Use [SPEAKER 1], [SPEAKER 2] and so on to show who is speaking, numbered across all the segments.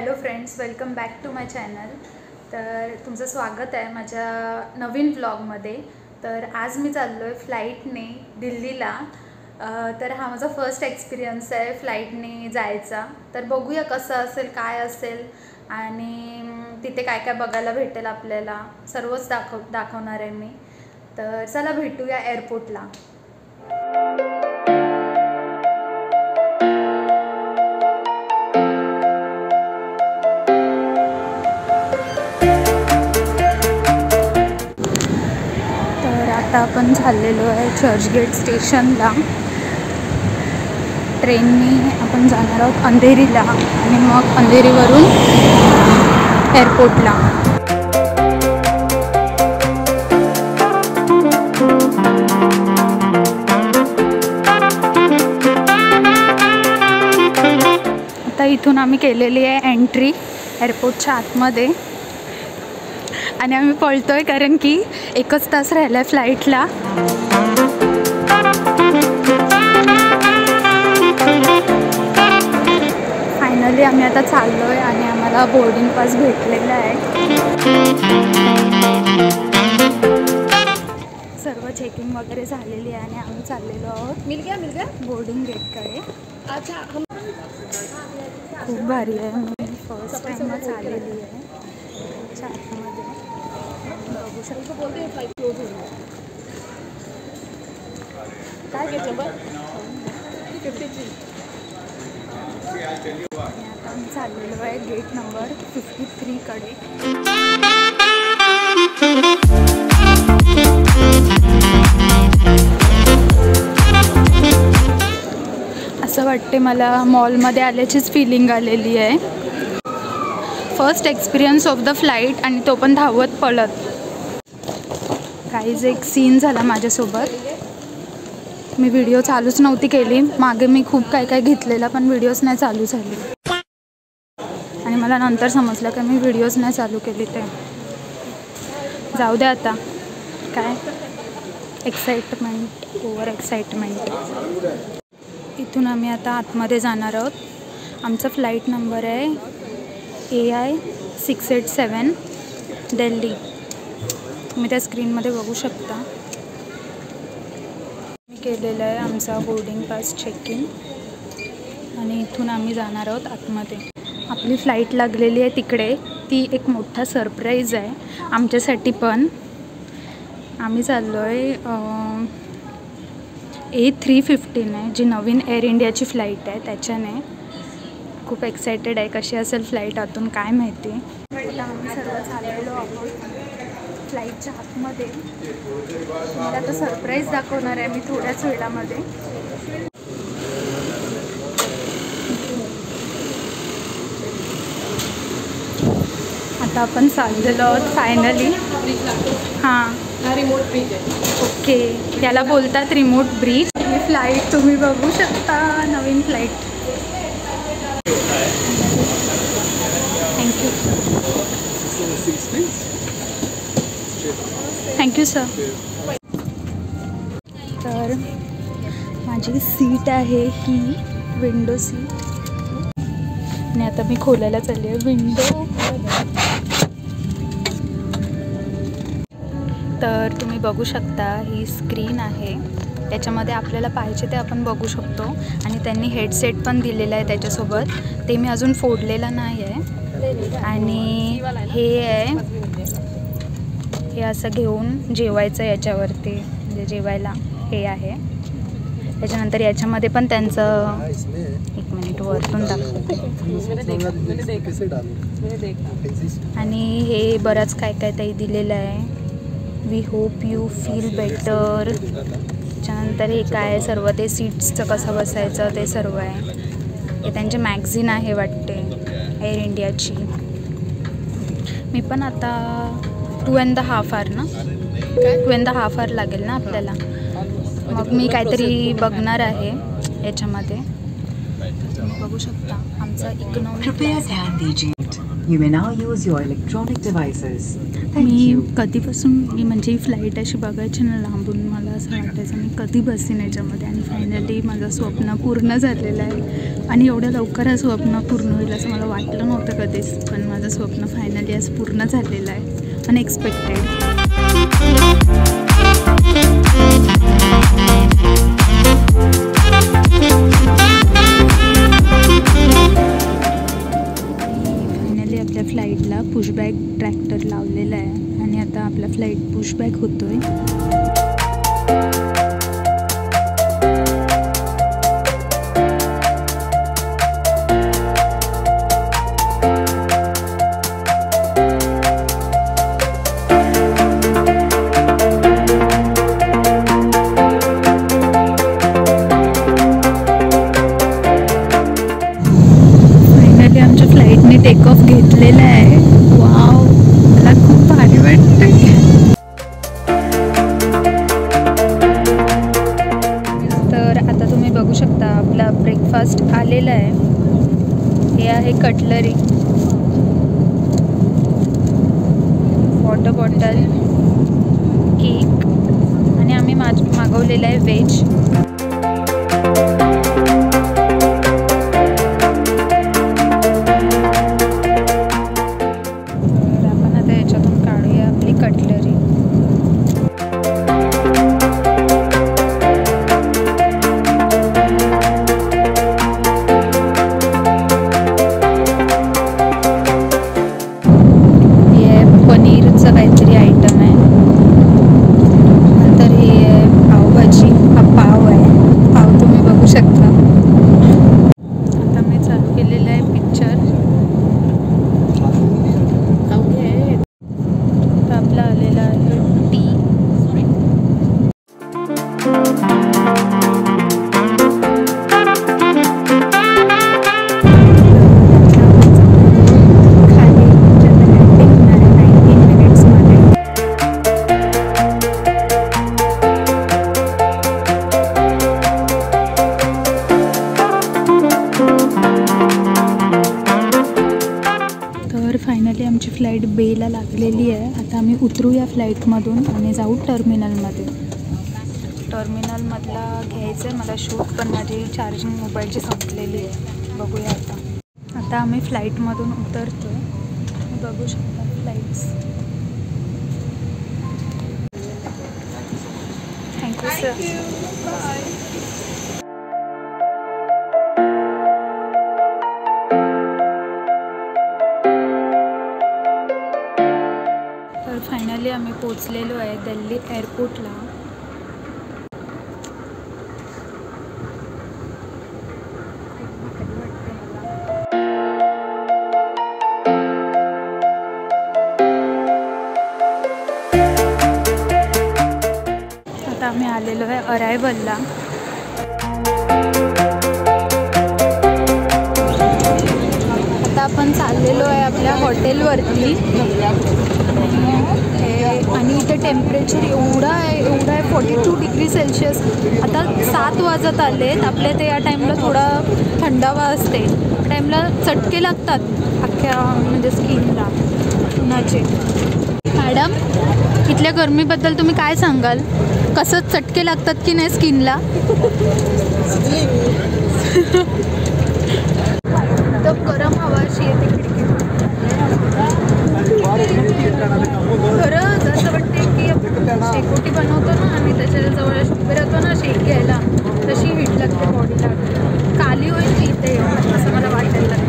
[SPEAKER 1] Hello friends, welcome back to my channel. तर तुमचं स्वागत आहे माझ्या नवीन व्लॉगमध्ये। तर आज मी चाललो आहे फ्लाईटने दिल्लीला। तर हा माझा फर्स्ट एक्सपिरियन्स आहे फ्लाईटने जायचा। तर बघूया कसं असेल, काय असेल आणि तिथे काय काय बघायला भेटेल आपल्याला, सर्वच दाखवणार आहे मी। तर चला भेटूया एअरपोर्टला। आता आपण चाललेलो आहे चर्चगेट स्टेशनला। ट्रेनने आपण जाणार आहोत अंधेरीला आणि मग अंधेरीवरून एअरपोर्टला। आता इथून आम्ही केलेली आहे एंट्री एअरपोर्टच्या आतमध्ये आणि आम्ही पळतोय कारण की 1 तास राहिला आहे फ्लाईटला। फायनली आम्ही आता चाललो आहे आणि आम्हाला बोर्डिंग पास भेटलेला आहे। सर्व चेकिंग वगैरे झालेली आहे आणि आम्ही चाललेलो आहोत मिल गया बोर्डिंग गेटकडे। अच्छा, खूप भारी आहे। मी फर्स्ट टाइमच आलेली आहे आतमध्ये। बघू शकतो बोलते फ्लाइट क्लोज होईल। काय गेट नंबर 53। आता आम्ही चाललेलो आहे गेट नंबर 53 कडे। असं वाटते मला मॉलमध्ये आल्याचीच फिलिंग आलेली आहे। First experience of the flight आणि तो पण धावत पळत। काहीच एक सीन झाला माझ्यासोबत। मी व्हिडिओ चालूच नव्हती केली। मागे मी खूप काय घेतलेला पण व्हिडिओज नाही चालू झाले आणि मला नंतर समजलं की मी व्हिडिओज नाही चालू केली। ते जाऊ दे आता, काय एक्साइटमेंट ओव्हर एक्साइटमेंट। इथून आम्ही आता आतमध्ये जाणार आहोत। आमचा फ्लाईट नंबर आहे AI 687 दिल्ली। तुम्ही त्या स्क्रीनमध्ये बघू शकता। मी केलेलं आहे आमचा बोर्डिंग पास चेक इन आणि इथून आम्ही जाणार आहोत आतमध्ये। आपली फ्लाईट लागलेली आहे तिकडे। ती एक मोठा सरप्राईज आहे आमच्यासाठी पण। आम्ही चाललो आहे A315 आहे, जी नवीन एअर इंडियाची फ्लाईट आहे त्याच्याने। खूप एक्सायटेड आहे कशी असेल फ्लाईट आतून काय माहिती। आता आम्ही सर्व चाललेलो आहोत फ्लाईटच्या आतमध्ये। मला आता सरप्राईज दाखवणार आहे मी थोड्याच वेळामध्ये। आता आपण चाललेलो आहोत फायनली। हां, रिमोट ब्रिज आहे। ओके, त्याला बोलतात रिमोट ब्रिज। ही फ्लाईट तुम्ही बघू शकता, नवीन फ्लाईट। Thank you thank you sir. तर माझी सीट आहे ही विंडो सीट आणि आता मी खोलायला चालली आहे विंडो। तर तुम्ही बघू शकता ही स्क्रीन आहे, त्याच्यामध्ये आपल्याला पाहिजे ते आपण बघू शकतो आणि त्यांनी हेडसेट पण दिलेला आहे त्याच्यासोबत। ते मी अजून फोडलेलं नाही आहे। आणि हे असं घेऊन जेवायचं याच्यावरती, म्हणजे जेवायला हे आहे। त्याच्यानंतर याच्यामध्ये पण त्यांचं, एक मिनिट वरतून दाखवते। आणि हे बरंच काय ते दिलेलं आहे। We hope you feel better. त्याच्यानंतर हे काय सर्व ते सीट्सचं कसं बसायचं ते सर्व आहे। हे त्यांचे मॅगझिन आहे वाटते एअर इंडियाची। मी पण आता 2.5 आवर ना, 2.5 आवर लागेल ना आपल्याला। मग मी काहीतरी बघणार आहे याच्यामध्ये। तुम्ही बघू शकता आमचा economy class.
[SPEAKER 2] You may now use your electronic devices. Thank
[SPEAKER 1] me
[SPEAKER 2] you.
[SPEAKER 1] कधीपासून म्हणजे ही फ्लाईट अशी बघायची ना लांबून, मला असं वाटायचं मी कधी बसेन याच्यामध्ये, आणि फायनली माझं स्वप्न पूर्ण झालेलं आहे. आणि एवढ्या लवकर हे स्वप्न पूर्ण होईल असं मला वाटलं नव्हतं कधीच, पण माझं स्वप्न फायनली आज पूर्ण झालेलं आहे, अनएक्सपेक्टेड. आपल्या फ्लाईटला पुशबॅक ट्रॅक्टर लावलेला आहे आणि आता आपला फ्लाईट पुशबॅक होतोय. आमच्या फ्लाईटने टेक ऑफ घेतलेला आहे. वाव, मला खूप भारी वाटतंय. तर आता तुम्ही बघू शकता आपला ब्रेकफास्ट आलेला आहे. हे आहे कटलरी, वॉटर बॉटल, केक, आणि आम्ही मागवलेलं आहे व्हेज. पनीरचं काहीतरी आयटम आहे. नंतर हे आहे पावभाजी, हा पाव आहे. पाव तुम्ही बघू शकता. आता मी चालू केलेलं आहे पिक्चर. आता आपला आलेला आहे टी. फायनली आमची फ्लाईट बेला लागलेली आहे. आता आम्ही उतरू या फ्लाईटमधून आणि जाऊ टर्मिनलमध्ये. टर्मिनलमधला घ्यायचं आहे मला शूट, पण माझी चार्जिंग मोबाईलची संपलेली आहे. बघूया आता आम्ही फ्लाईटमधून उतरतो आहे. बघू शकता फ्लाईट्स. Thank you sir. तर फायनली आम्ही पोचलेलो आहे दिल्ली एअरपोर्टला. आता आम्ही आलेलो आहे अरायवलला. आता आपण चाललेलो आहे आपल्या हॉटेलवरती. आणि इथे टेम्परेचर एवढं आहे 42 डिग्री सेल्शियस. आता 7 वाजत आलेत. आपल्या ते या टाईमला थोडा थंडावा असते. या टाईमला चटके लागतात अख्ख्या म्हणजे स्किनला उन्हाचे. मॅडम, इथल्या गरमीबद्दल तुम्ही काय सांगाल? कसं चटके लागतात की नाही स्किनला? तर गरम हवा अशी येते खिडकीतून. खरं असं वाटते की आपण शेकोटी बनवतो ना आणि त्याच्या जवळ उभे राहतो ना शेक घ्यायला, तशी हीट लागते बॉडीला. काली होईल मी इथे असं मला वाटायला लागतं.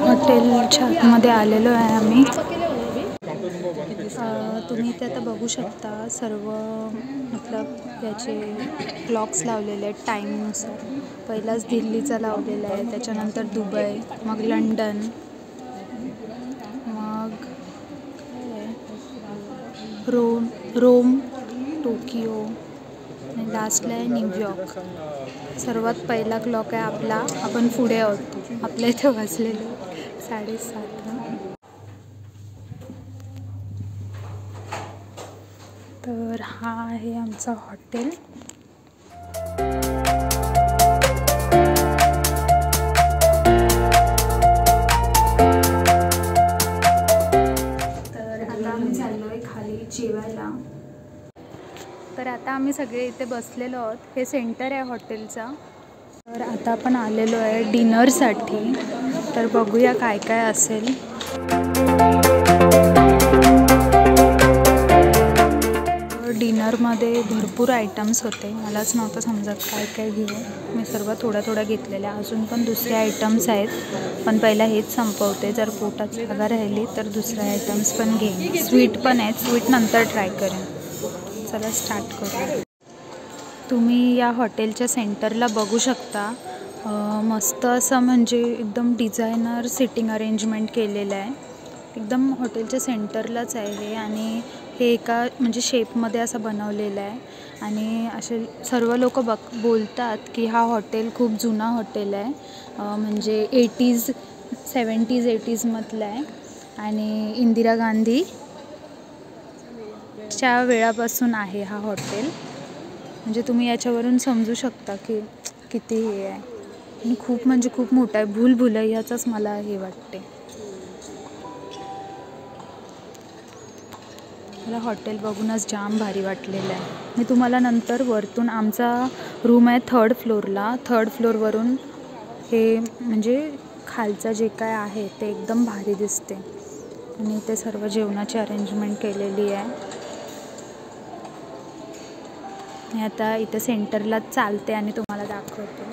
[SPEAKER 1] हॉटेलच्या आतमध्ये आलेलो आहे आम्ही. तुम्ही इथे आता बघू शकता सर्व मतलब याचे क्लॉक्स लावलेले आहेत टाईमनुसार. पहिलाच दिल्लीचा लावलेला आहे, त्याच्यानंतर दुबई, मग लंडन, मग रोम, टोकियो, आणि लास्टला आहे न्यूयॉर्क. सर्वात पहिला क्लॉक आहे आपला. आपण पुढे आहोत. आपल्या इथे वाजलेलं 7:30. तर हा आहे आमचा हॉटेल. तर आता आम्ही चाललोय खाली जेवायला. तर आता आम्ही सगळे इथे बसलेलो आहोत. हे सेंटर आहे हॉटेलचा. तर आता आपण आलेलो आहे डिनरसाठी. तर बघूया काय काय असेल. डिनरमध्ये भरपूर आयटम्स होते. मलाच नव्हतं समजत काय काय घेऊ. मी सर्व थोड्या घेतलेल्या. अजून पण दुसरे आयटम्स आहेत, पण पहिला हेच संपवते. जर पोटात जागा राहिली तर दुसरे आयटम्स पण घेईन. स्वीट पण आहेत. स्वीट नंतर ट्राय करेन. चला स्टार्ट करू. तुम्ही या हॉटेलच्या सेंटरला बघू शकता. मस्त असं म्हणजे एकदम डिझायनर सिटिंग अरेंजमेंट केलेलं आहे. एकदम हॉटेलच्या सेंटरलाच आहे हे. आणि हे एका म्हणजे शेपमध्ये असं बनवलेलं आहे. आणि असे सर्व लोक बोलतात की हा हॉटेल खूप जुना हॉटेल आहे. म्हणजे 80s 70s 80s मधलं आहे. आणि इंदिरा गांधीच्या वेळापासून आहे हा हॉटेल. म्हणजे तुम्ही याच्यावरून समजू शकता की किती हे आहे. आणि खूप म्हणजे खूप मोठा आहे. भूलभुलैयाचंच मला हे वाटते. मला हॉटेल बघूनच जाम भारी वाटलेलं आहे. मी तुम्हाला नंतर वरतून आमचा रूम आहे 3rd फ्लोअरला. 3rd फ्लोअरवरून हे म्हणजे खालचं जे काय आहे ते एकदम भारी दिसते. आणि इथे सर्व जेवणाची अरेंजमेंट केलेली आहे. मी आता इथे सेंटरला चालते आणि तुम्हाला दाखवते.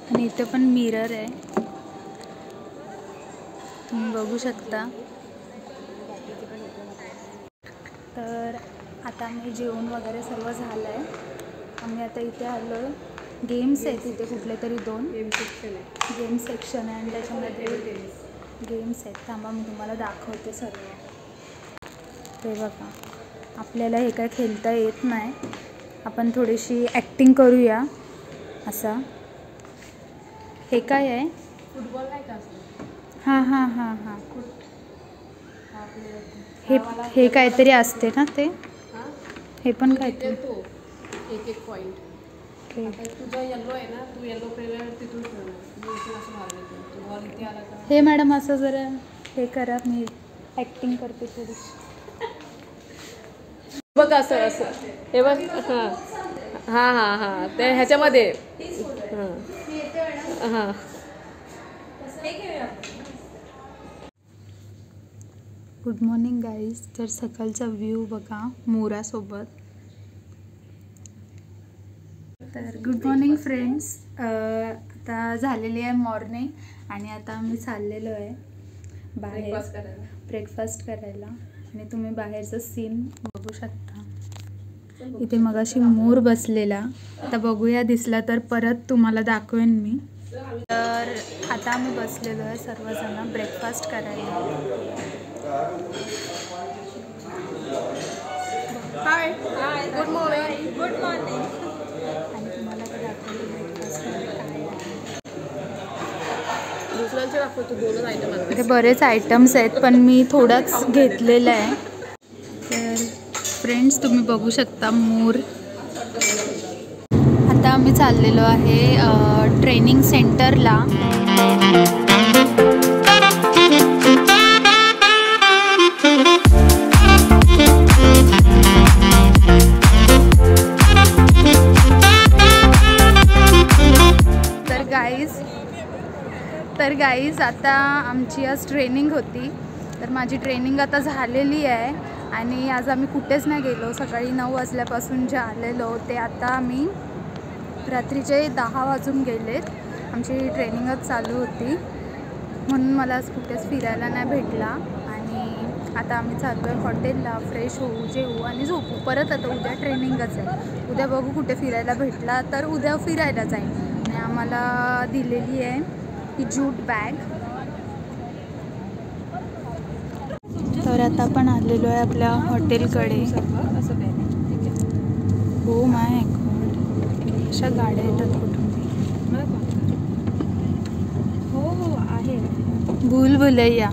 [SPEAKER 1] आणि इथे पण मिरर आहे, तुम्ही बघू शकता. तर आता आम्ही जेवण वगैरे सर्व झालं आहे. आम्ही आता इथे आलो आहे. गेम्स आहेत इथे कुठले तरी 2 गेम सेक्शन आहे. आणि त्याच्यामध्ये गेम्स आहेत. थांबा मी तुम्हाला दाखवते सर्व. ते बघा, आपल्याला हे काय खेळता येत नाही. आपण थोडीशी ॲक्टिंग करूया असा. हे काय आहे? फुटबॉल नाही का? हां हे काहीतरी असते ना ते. हे पण काहीतरी
[SPEAKER 3] एक पॉईंट. तुझा येलो आहे ना, तू येलो प्लेयर तिथून असं मारायचं. बॉल इथे आला का?
[SPEAKER 1] हे मॅडम असं जरा हे करा. मी ॲक्टिंग करते थोडीशी.
[SPEAKER 3] बघ असं हे बघ. हां ते ह्याच्यामध्ये. हां
[SPEAKER 1] गुड मॉर्निंग गाईज. तर सकाळचा व्ह्यू बघा मोरासोबत. तर गुड मॉर्निंग फ्रेंड्स. आता झालेली आहे मॉर्निंग आणि आता आम्ही चाललेलो आहे बाहेर ब्रेकफास्ट करायला. आणि तुम्ही बाहेरचं सीन बघू शकता. इथे मगाशी मोर बसलेला. आता बघूया दिसला तर परत तुम्हाला दाखवेन मी. तर आता आम्ही बसलेलो आहे सर्वजण ब्रेकफास्ट करायला.
[SPEAKER 3] Hi good morning.
[SPEAKER 1] आणि तुम्हाला ते दाखवलं ब्रेकफास्टमध्ये काय आहे.
[SPEAKER 3] दुसऱ्यांचे दाखवतो 2च आयटम आहेत.
[SPEAKER 1] इथे बरेच आयटम्स आहेत पण मी थोडाच घेतलेला आहे. तर फ्रेंड्स तुम्ही बघू शकता मोर. आता आम्ही चाललेलो आहे ट्रेनिंग सेंटरला. तर गाईज आता आमची आज ट्रेनिंग होती. तर माझी ट्रेनिंग आता झालेली आहे आणि आज आम्ही कुठेच नाही गेलो. सकाळी 9 वाजल्यापासून जे आलेलो ते आता आम्ही रात्रीचे 10 वाजून गेलेत. आमची ट्रेनिंगच चालू होती म्हणून मला आज कुठेच फिरायला नाही भेटला. आणि आता आम्ही चाललो आहे हॉटेलला. फ्रेश होऊ, जेवू आणि झोपू. परत आता उद्या ट्रेनिंगच आहे. उद्या बघू कुठे फिरायला भेटला तर उद्या फिरायला जाईन. आणि आम्हाला दिलेली आहे ही ज्यूट बॅग. तर आता आपण आलेलो आहे आपल्या हॉटेलकडे. हो माय गॉड, अशा गाड्या येतात कुठून.
[SPEAKER 3] हो आहे.
[SPEAKER 1] भूल भुलैया.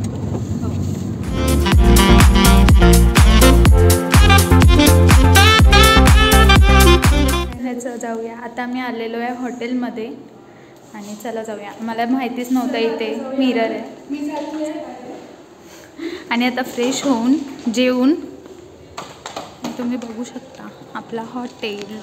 [SPEAKER 1] जाऊया आता. मी आलेलो आहे हॉटेलमध्ये आणि चला जाऊया. मला माहितीच नव्हतं इथे मिरर आहे. आणि आता फ्रेश होऊन जेवून तुम्ही बघू शकता आपला हॉटेल.